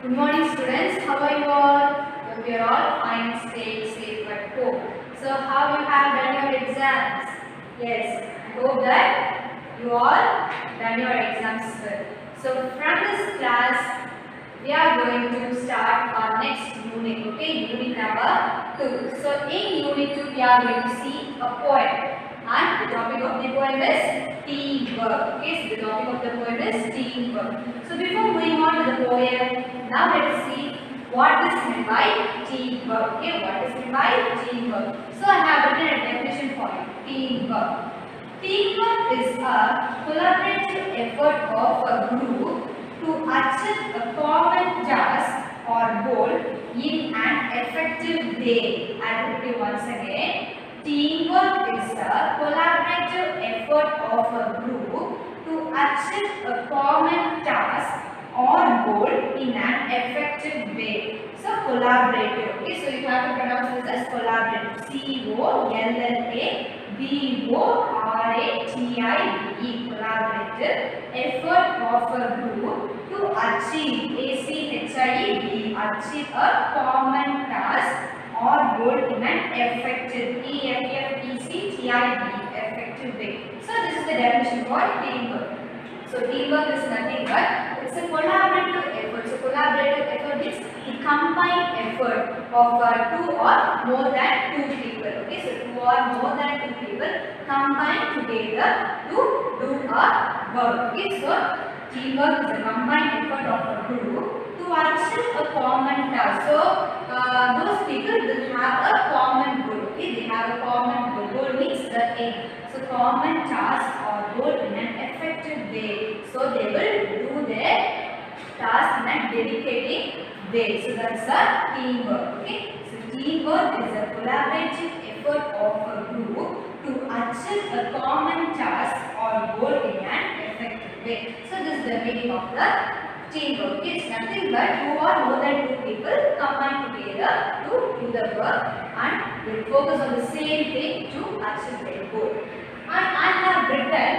Good morning students, how are you all? Hope you are all fine and staying safe at home. So how you have done your exams? Yes, I hope that you all done your exams well. So from this class, we are going to start our next unit, okay? Unit number 2. So in unit 2, we are going to see a poem. And the topic of the poem is teamwork. Okay, so the topic of the poem is teamwork. So before moving on to the poem, now let us see what is meant by teamwork. Okay, what is meant by teamwork? So I have written a definition for you. Teamwork. Teamwork is a collaborative effort of a group to achieve a common task or goal in an effective way. I will repeat once again. Teamwork is a collaborative effort of a group to achieve a common task or goal in an effective way. So collaborative. Okay, so you have to pronounce this as collaborative. C-O-L-L-A-B-O-R-A-T-I-V-E. Collaborative effort of a group to achieve A-C-H-I-E-V, achieve a common task or goal in an effective effective way. So this is the definition for teamwork. So teamwork is nothing but it's a collaborative effort. So collaborative effort is the combined effort of two or more than two people. Okay, so two or more than two people combine together to do a work. Okay, so teamwork is a combined effort of a group to achieve a common task. So those people will have a common goal. Okay, they have a common goal. Goal means the aim. So common task or goal in an effective way. So they will do their task in a dedicated way. So that's a teamwork. Okay. So teamwork is a collaborative effort of a group to achieve a common task or goal in an effective way. So this is the meaning of the teamwork. It's nothing but two or more than two people combine together to do the work and will focus on the same thing to achieve their goal. And I have written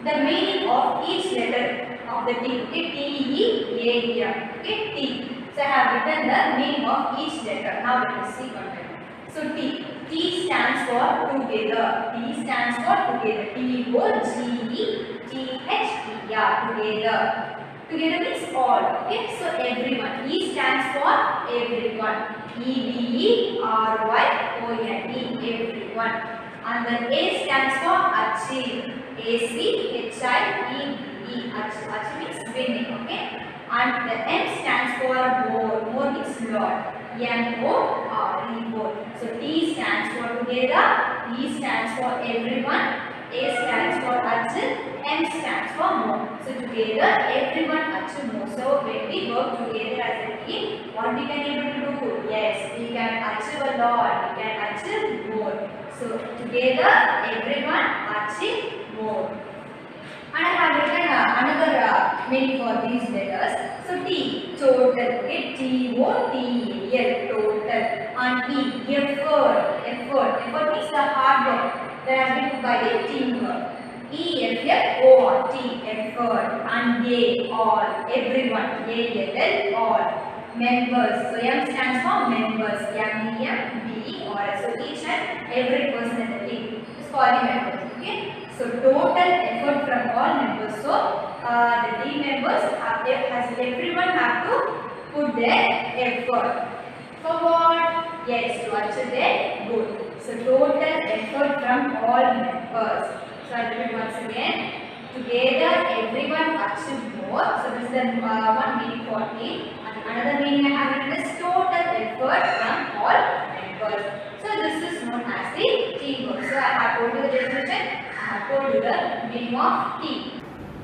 the meaning of each letter of the T. Okay, T-E-A-R. Okay, T. So I have written the meaning of each letter. Now let us see one by one. So T. T stands for together. T stands for together. T-O-G-E-T-H-E-R. Together. Together means all. Okay, so everyone. E stands for everyone. E-V-E-R-Y-O-N-E. Everyone. And then A stands for achieve. A-C-H-I-E-V-E. Achieve means winning. Okay. And the M stands for more. More means Lord. M-O-R-E. More. So T stands for together. E stands for everyone. A stands for achieve. M stands for more. So together everyone achieve more. So when we work together as a team, what we can able to do? Yes, we can achieve a lot. We can achieve more. So together everyone achieve more. And I have written another meaning for these letters. So T, total. Okay, T-O-T-E-L, total. And E, effort. Effort means the hard work that has been put by the teamwork. E-F-F-O-R-T, effort. And A, all, everyone. A-L-L, all. Members. So M stands for members. M-E-M-B-E-R. So each and every person in the team is for the members. Okay. So total effort from all members. So the team members as everyone have to put their effort. For what? Yes, to achieve their goal. So total effort from all members. So I'll repeat once again. Together everyone achieve more. So this is the one meaning for team. And another meaning I have written is total effort from all members. So this is known as the teamwork. So I have told you the definition. I have told you the meaning of team.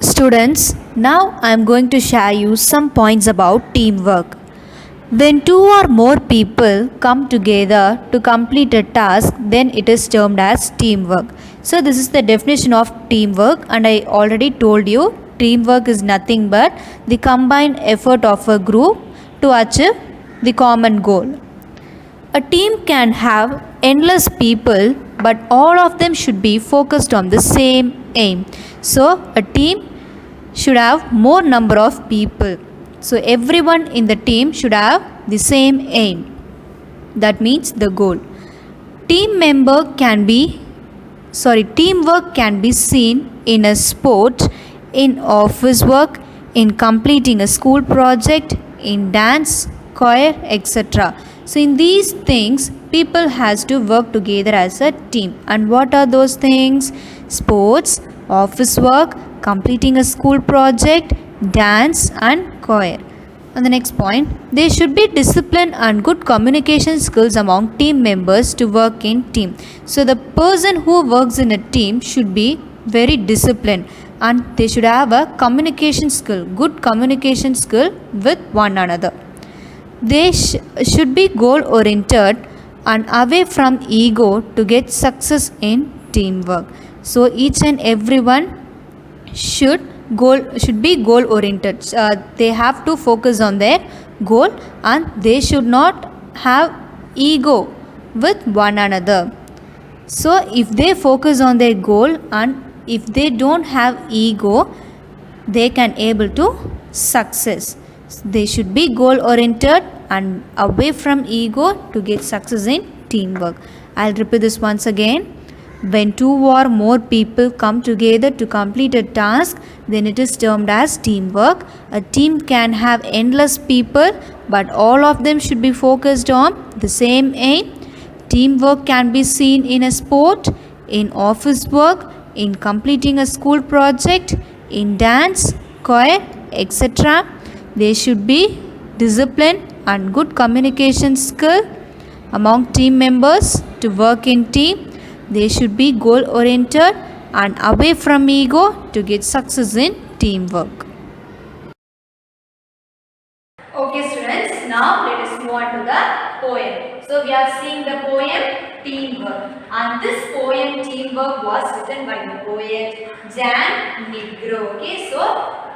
Students, now I am going to share you some points about teamwork. When two or more people come together to complete a task, then it is termed as teamwork. So this is the definition of teamwork, and I already told you teamwork is nothing but the combined effort of a group to achieve the common goal. A team can have endless people, but all of them should be focused on the same aim. So a team should have more number of people. So everyone in the team should have the same aim. That means the goal. Teamwork can be seen in a sport, in office work, in completing a school project, in dance, choir, etc. So in these things, people has to work together as a team. And what are those things? Sports, office work, completing a school project, dance and choir. And the next point, there should be discipline and good communication skills among team members to work in team. So the person who works in a team should be very disciplined and they should have a communication skill, good communication skill with one another. They should be goal oriented and away from ego to get success in teamwork. So each and everyone should be goal oriented. They have to focus on their goal and they should not have ego with one another. So if they focus on their goal and if they don't have ego, they can able to success. They should be goal oriented and away from ego to get success in teamwork. I'll repeat this once again. When two or more people come together to complete a task, then it is termed as teamwork. A team can have endless people, but all of them should be focused on the same aim. Teamwork can be seen in a sport, in office work, in completing a school project, in dance, choir, etc. There should be discipline and good communication skill among team members to work in team. They should be goal oriented and away from ego to get success in teamwork. Okay students, now let us move on to the poem. So we are seeing the poem Teamwork, and this poem Teamwork was written by the poet Jan Nigro. Okay, so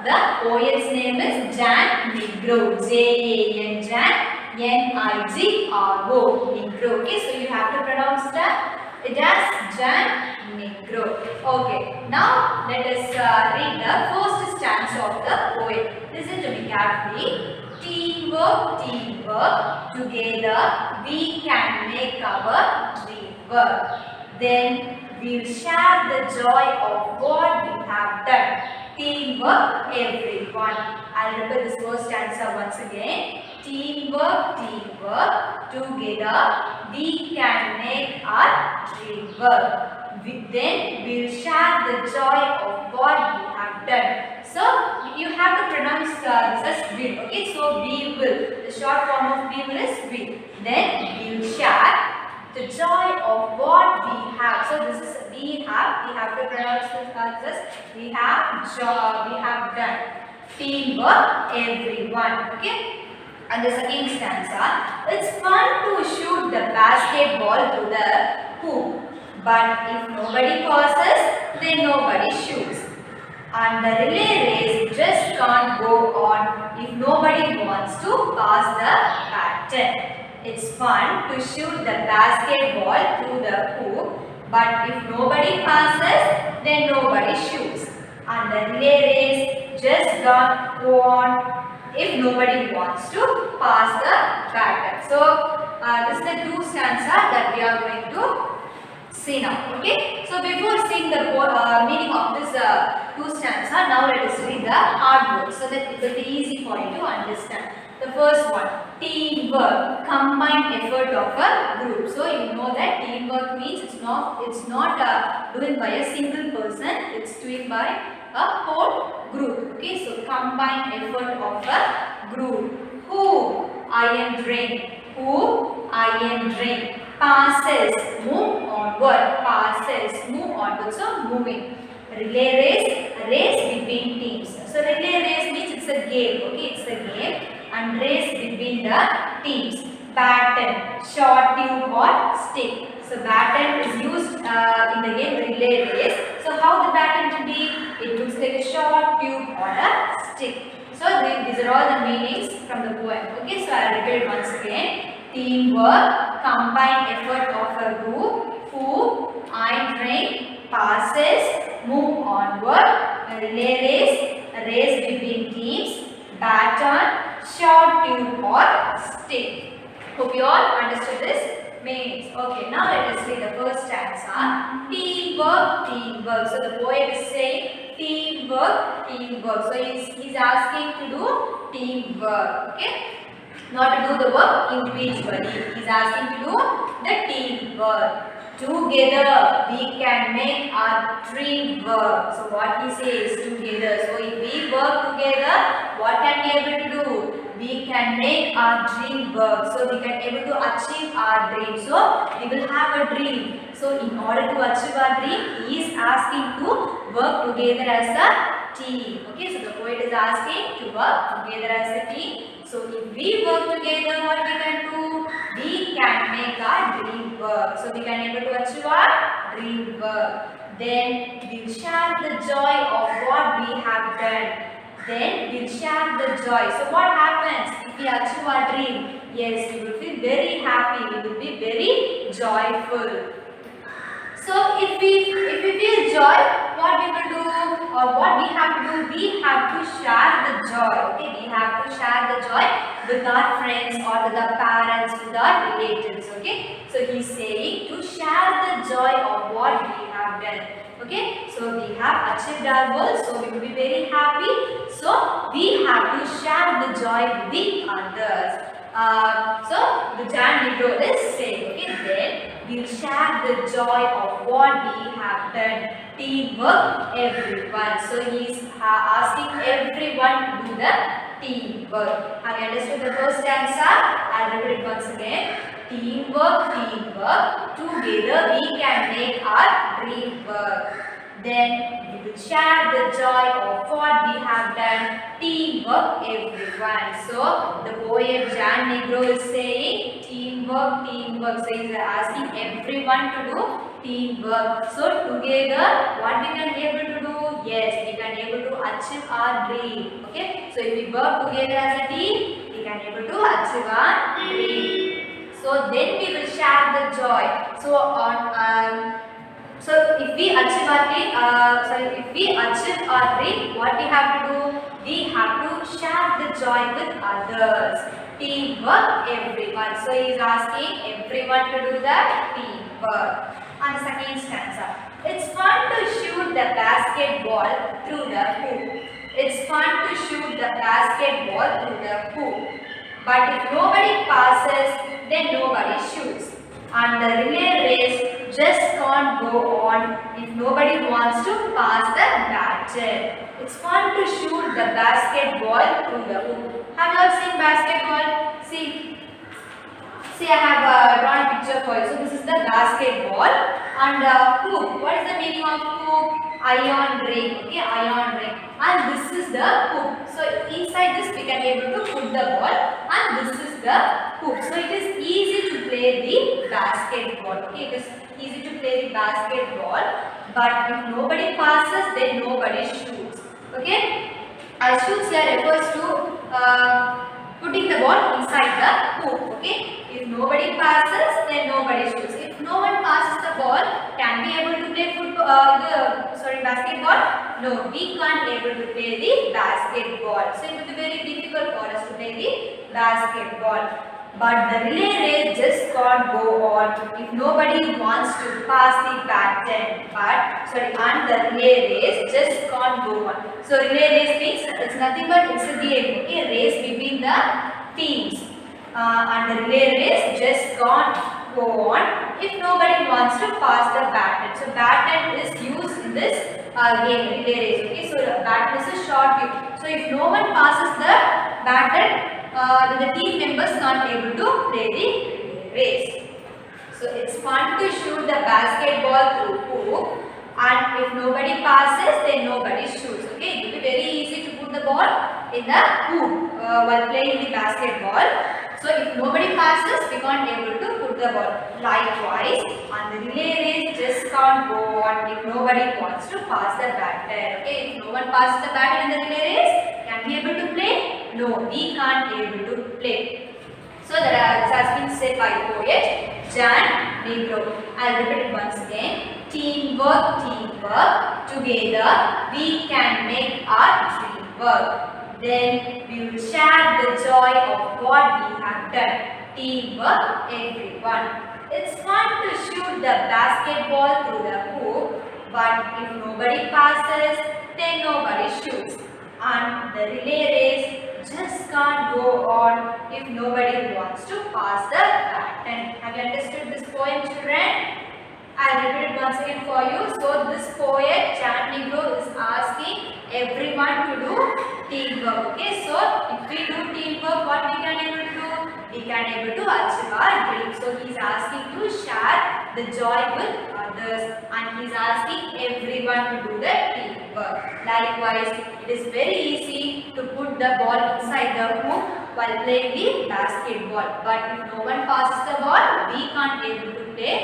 the poet's name is Jan Nigro, Jan Nigro, Nigro. Okay, so you have to pronounce it as Jan Nigro. Okay, now let us read the first stanza of the poem. Listen to me carefully. Teamwork, teamwork, together we can make our dream work. Then we'll share the joy of what we have done. Teamwork, everyone. I'll repeat this first stanza once again. Teamwork, teamwork, together we can make our dream work. Then we'll share the joy of what we have done. So you have to pronounce this as will. Okay, so we will. The short form of we will is will. Then we will share the joy of what we have. So this is we have. We have to pronounce this as we have joy. We have done. Teamwork, everyone. Okay. And the second stanza. It's fun to shoot the basketball to the hoop. But if nobody passes, then nobody shoots. And the relay race just can't go on if nobody wants to pass the baton. It's fun to shoot the basketball through the hoop, but if nobody passes, then nobody shoots. And the relay race just can't go on if nobody wants to pass the baton. So this is the two stanza that we are going to see now. Okay, so before seeing the meaning of this two stanza, now let us read the hard words so that it will be easy for you to understand. The first one, teamwork, combined effort of a group. So you know that teamwork means it's not doing by a single person, it's doing by a whole group. Okay, so combined effort of a group. Who? Iron drain. Who? Iron drain. Passes, move onward. Passes, move onward. So moving. Relay race, race between teams. So relay race means it's a game. Okay, it's a game. And race between the teams. Baton, short tube or stick. So baton is used in the game relay race. So how the baton to be? It looks like a short tube or a stick. So these are all the meanings from the poem. Okay, so I'll repeat it once again. Teamwork, combined effort of a group. Who, iron drain, passes, move onward. Relay race, a race between teams. baton, short tube or stick. Hope you all understood this meanings. Okay, now let us read the first stanza. Teamwork, teamwork. So the poet is saying teamwork, teamwork. So he's asking to do teamwork. Okay, not to do the work individually. He's asking to do the teamwork. Together we can make our dream work. So what he says, together. So if we work together, what can we able to do? We can make our dream work. So we can able to achieve our dream. So we will have a dream. So in order to achieve our dream, he is asking to work together as a team. Okay, so the poet is asking to work together as a team. So if we work together, what we can do? We can make our dream work. So we can able to achieve our dream work. Then we'll share the joy of what we have done. Then we'll share the joy. So what happens if we achieve our dream? Yes, we will feel very happy. We will be very joyful. So if we feel joy, what we will do or what we have to do? We have to share the joy. Okay, we have to share the joy with our friends or with our parents, with our relatives. Okay, so he's saying to share the joy of what we have done. Okay, so we have achieved our goals, so we will be very happy. So we have to share the joy with the others. So the Jan Negro is saying, okay, then we'll share the joy of what we have done. Teamwork, everyone. So he is asking everyone to do the teamwork. Have you understood the first stanza? I'll repeat it once again. Teamwork, teamwork. Together we can make our dream work. Then we will share the joy of what we have done. Teamwork, everyone. So the poet Jan Negro is saying teamwork, teamwork. So he is asking everyone to do teamwork. So together, what we can able to do? Yes, we can able to achieve our dream. Okay. So if we work together as a team, we can able to achieve our dream. So then we will share the joy. So if we achieve our dream, what we have to do? We have to share the joy with others. Teamwork, everyone. So he is asking everyone to do the teamwork. And the second stanza. It's fun to shoot the basketball through the hoop. It's fun to shoot the basketball through the hoop. But if nobody passes, then nobody shoots. And the relay race just can't go on if nobody wants to pass the baton. It's fun to shoot the basketball through the hoop. Have you all seen basketball? See, I have drawn a picture for you. So this is the basketball and hoop. What is the meaning of hoop? Iron ring. Okay, iron ring. And this is the hoop. So inside this we can able to put the ball, and this is the hoop. So it is easy to play the basketball. Okay, it is easy to play the basketball. But if nobody passes, then nobody shoots. Okay, shoots here refers to putting the ball inside the hoop. Okay, if nobody passes, then nobody shoots. If no one passes the ball, can we able to play basketball? No, we can't able to play the basketball. So it will be very difficult for us to play the basketball. But the relay race just can't go on if nobody wants to pass the baton. And the relay race just can't go on. So relay race means it's nothing but it's a game. Okay, a race between the teams. And the relay race just can't go on if nobody wants to pass the baton. So baton is used in this game, relay race. Okay, so the baton is a short tube. So if no one passes the baton, then the team members can't able to play the race. So it's fun to shoot the basketball through hoop, and if nobody passes, then nobody shoots. Okay, it will be very easy to put the ball in the hoop while playing the basketball. So if nobody passes, we can't able to put the ball. Likewise, on the relay race just can't go on if nobody wants to pass the baton. Okay, if no one passes the baton in the relay race, can we able to play? No, we can't able to play. So this has been said by poet Jan Negro. I'll repeat it once again. Teamwork, teamwork. Together we can make our dream work. Then we will share the joy of what we have done. Teamwork, everyone. It's fun to shoot the basketball through the hoop, but if nobody passes, then nobody shoots. And the relay race just can't go on if nobody wants to pass the baton. Have you understood this poem, children? I'll repeat it once again for you. So this poet, Chan Negro, is asking everyone to do teamwork. Okay, so if we do teamwork, what we can able to do? We can able to achieve our dream. So he is asking to share the joy with others, and he is asking everyone to do the teamwork. Likewise, it is very easy to put the ball inside the hoop while playing the basketball. But if no one passes the ball, we can't able to play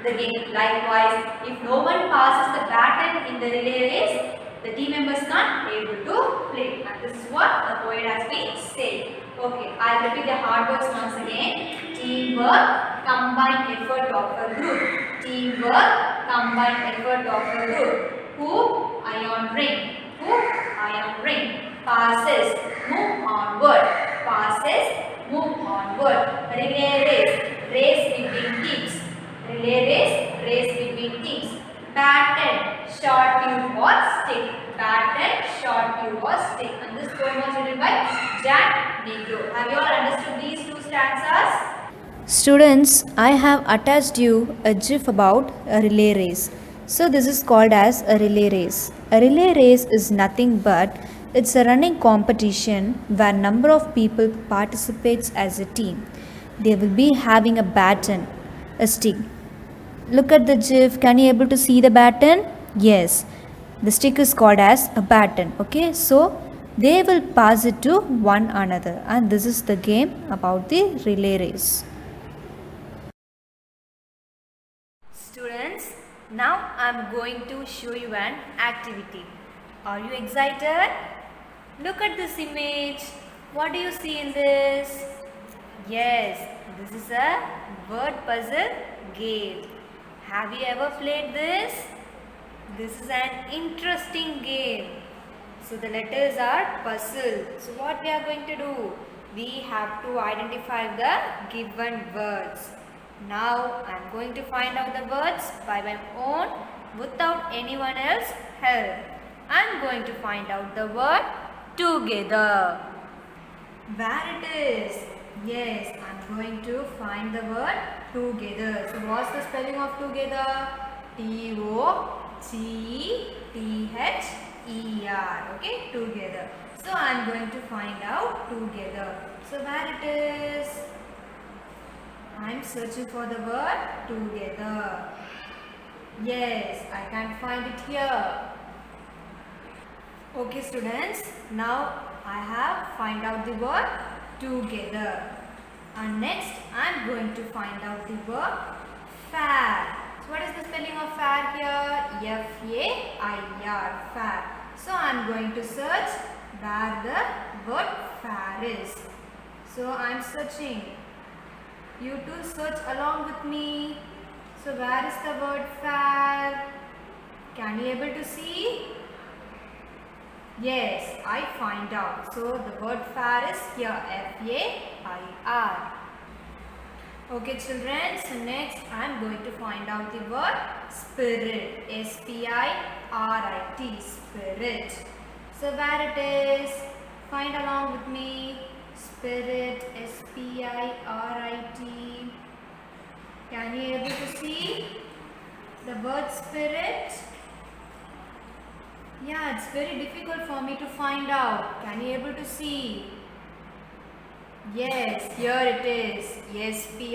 the game. Likewise, if no one passes the baton in the relay race, the team members can't able to play. And this is what the poet has been saying. Okay, I'll repeat the hard words once again. Teamwork, combined effort of a group. Teamwork, combined effort of a group. Hoop, iron ring. Hoop, iron ring. Passes, move onward. Passes, move onward. Relay race, race between teams. Relay race, race between teams. Baton, short tube or stick. Baton, short tube or stick. And this poem was written by Jack Negro. Have you all understood these two stanzas? Students, I have attached you a GIF about a relay race. So this is called as a relay race. A relay race is nothing but it's a running competition where number of people participates as a team. They will be having a baton, a stick. Look at the GIF. Can you able to see the baton? Yes. The stick is called as a baton. Okay. So they will pass it to one another. And this is the game about the relay race. Students, now I am going to show you an activity. Are you excited? Look at this image. What do you see in this? Yes, this is a word puzzle game. Have you ever played this? This is an interesting game. So the letters are puzzle. So what we are going to do? We have to identify the given words. Now I am going to find out the words by my own without anyone else's help. I am going to find out the word together. Where it is? Yes, I am going to find the word together. So what's the spelling of together? T-O-G-E-T-H-E-R. Okay, together. So I am going to find out together. So where it is? I am searching for the word together. Yes, I can find it here. Okay students, now I have find out the word together. And next I am going to find out the word fair. So what is the spelling of fair here? F-A-I-R, fair. So I am going to search where the word fair is. So I am searching. You too search along with me. So where is the word fair? Can you able to see? Yes, I find out. So the word fair is here, F-A-I-R. Okay children, so next I am going to find out the word spirit, S-P-I-R-I-T, spirit. So where it is? Find along with me. Spirit, S-P-I-R-I-T. Can you able to see the word spirit? Yeah, it's very difficult for me to find out. Can you able to see? Yes, here it is. S-P-I-R-I-T.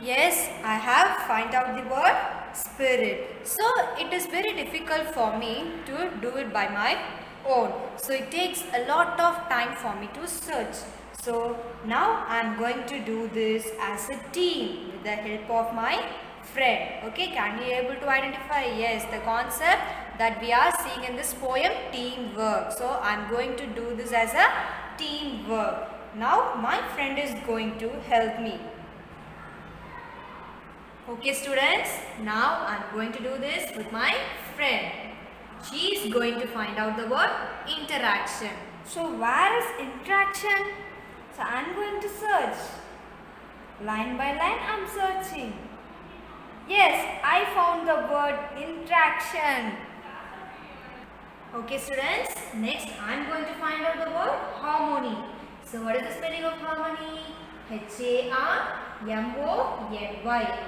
Yes, I have find out the word spirit. So it is very difficult for me to do it by my own. So it takes a lot of time for me to search. So now I am going to do this as a team with the help of my friend. Okay, can you able to identify? Yes, the concept that we are seeing in this poem, teamwork. So I am going to do this as a teamwork. Now my friend is going to help me. Okay students, now I am going to do this with my friend. She is going to find out the word interaction. So where is interaction? So I'm going to search. Line by line I'm searching. Yes, I found the word interaction. Okay students, next I am going to find out the word harmony. So what is the spelling of harmony? Harmony,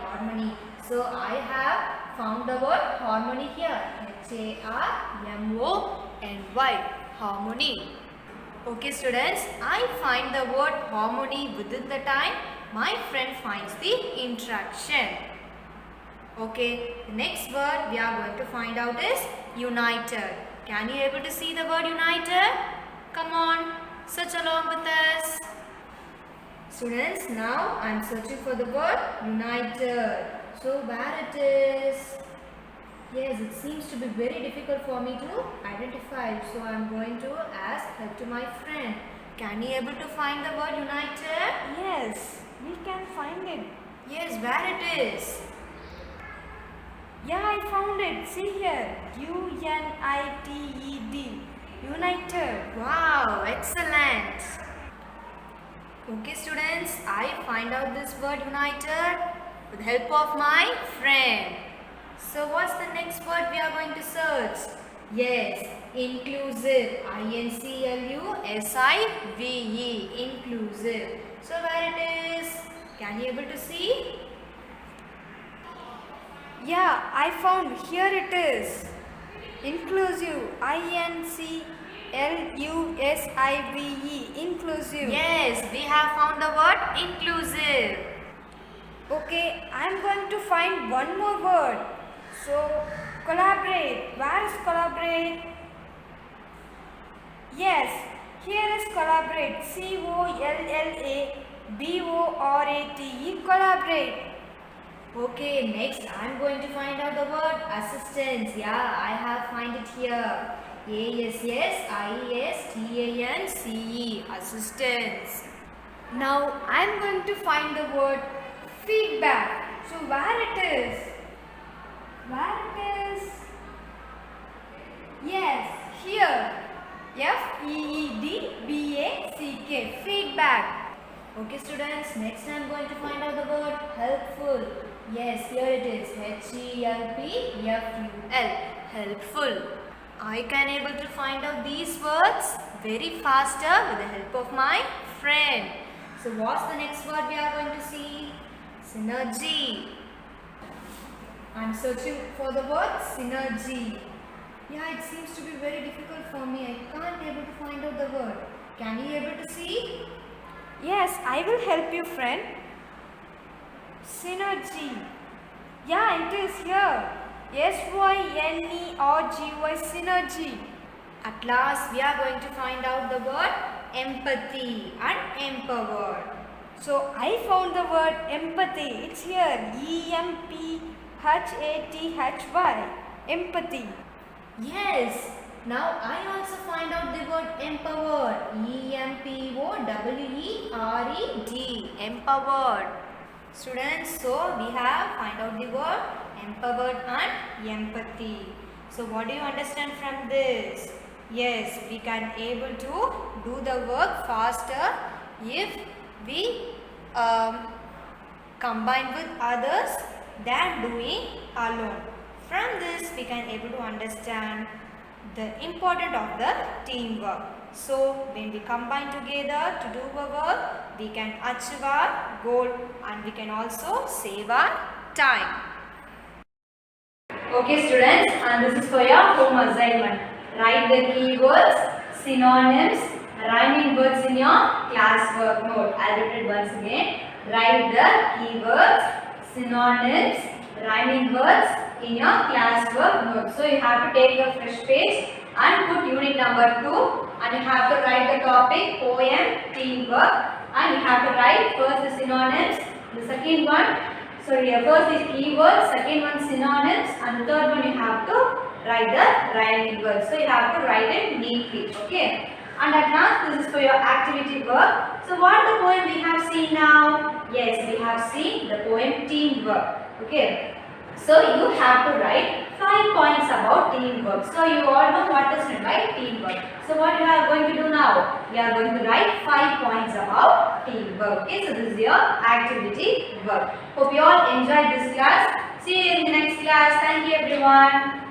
harmony. So I have found the word harmony here. Harmony, harmony. Okay students, I find the word harmony within the time my friend finds the interaction. Okay, the next word we are going to find out is united. Can you able to see the word united? Come on, search along with us. Students, now I am searching for the word united. So where it is? Yes, it seems to be very difficult for me to identify. So I am going to ask help to my friend. Can you able to find the word united? Yes, we can find it. Yes, where it is? Yeah, I found it. See here. U-N-I-T-E-D. United. Wow, excellent. Okay students, I find out this word united with the help of my friend. So what's the next word we are going to search? Yes, inclusive. I-N-C-L-U-S-I-V-E. Inclusive. So where it is? Can you able to see? Yeah, I found. Here it is. Inclusive. I-N-C-L-U-S-I-V-E. Inclusive. Yes, we have found the word inclusive. Okay, I am going to find one more word. So, collaborate. Where is collaborate? Yes, here is collaborate. C-O-L-L-A-B-O-R-A-T-E. Collaborate. Okay, next I am going to find out the word assistance. Yeah, I have find it here. A-S-S-I-E-S-T-A-N-C-E. Assistance. Now I am going to find the word feedback. So where it is? Where it is? Yes, here. F-E-E-D-B-A-C-K. Feedback. Okay students, next I am going to find out the word helpful. Yes, here it is. H-E-L-P-F-U-L. Helpful. I can able to find out these words very faster with the help of my friend. So what's the next word we are going to see? Synergy. I am searching for the word synergy. Yeah, it seems to be very difficult for me. I can't able to find out the word. Can you able to see? Yes, I will help you, friend. Synergy. Yeah, it is here. S-Y-N-E-R-G-Y. Synergy. At last, we are going to find out the word empathy and empowered. So, I found the word empathy. It's here. E-M-P-H-A-T-H-Y. Empathy. Yes. Now, I also find out the word empowered. E-M-P-O-W-E-R-E-D. Empowered. Students, so we have find out the word empowered and empathy. So, what do you understand from this? Yes, we can able to do the work faster if we combine with others than doing alone. From this, we can able to understand the importance of the teamwork. So, when we combine together to do our work, we can achieve our goal and we can also save our time. Okay students, and this is for your home assignment. Write the keywords, synonyms, rhyming words in your classwork note. I'll repeat once again. Write the keywords, synonyms, rhyming words in your classwork note. So you have to take a fresh page and put unit number 2 and you have to write the topic poem teamwork and you have to write first the synonyms, the second one first is keywords, second one synonyms and the third one you have to write the rhyming words. So you have to write it neatly, okay? And at last this is for your activity work. So what the poem we have seen now? Yes, we have seen the poem teamwork, okay? So you have to write 5 points about teamwork. So you all know what is meant by teamwork. So what you are going to do now? You are going to write 5 points about teamwork. Okay, so this is your activity work. Hope you all enjoyed this class. See you in the next class. Thank you everyone.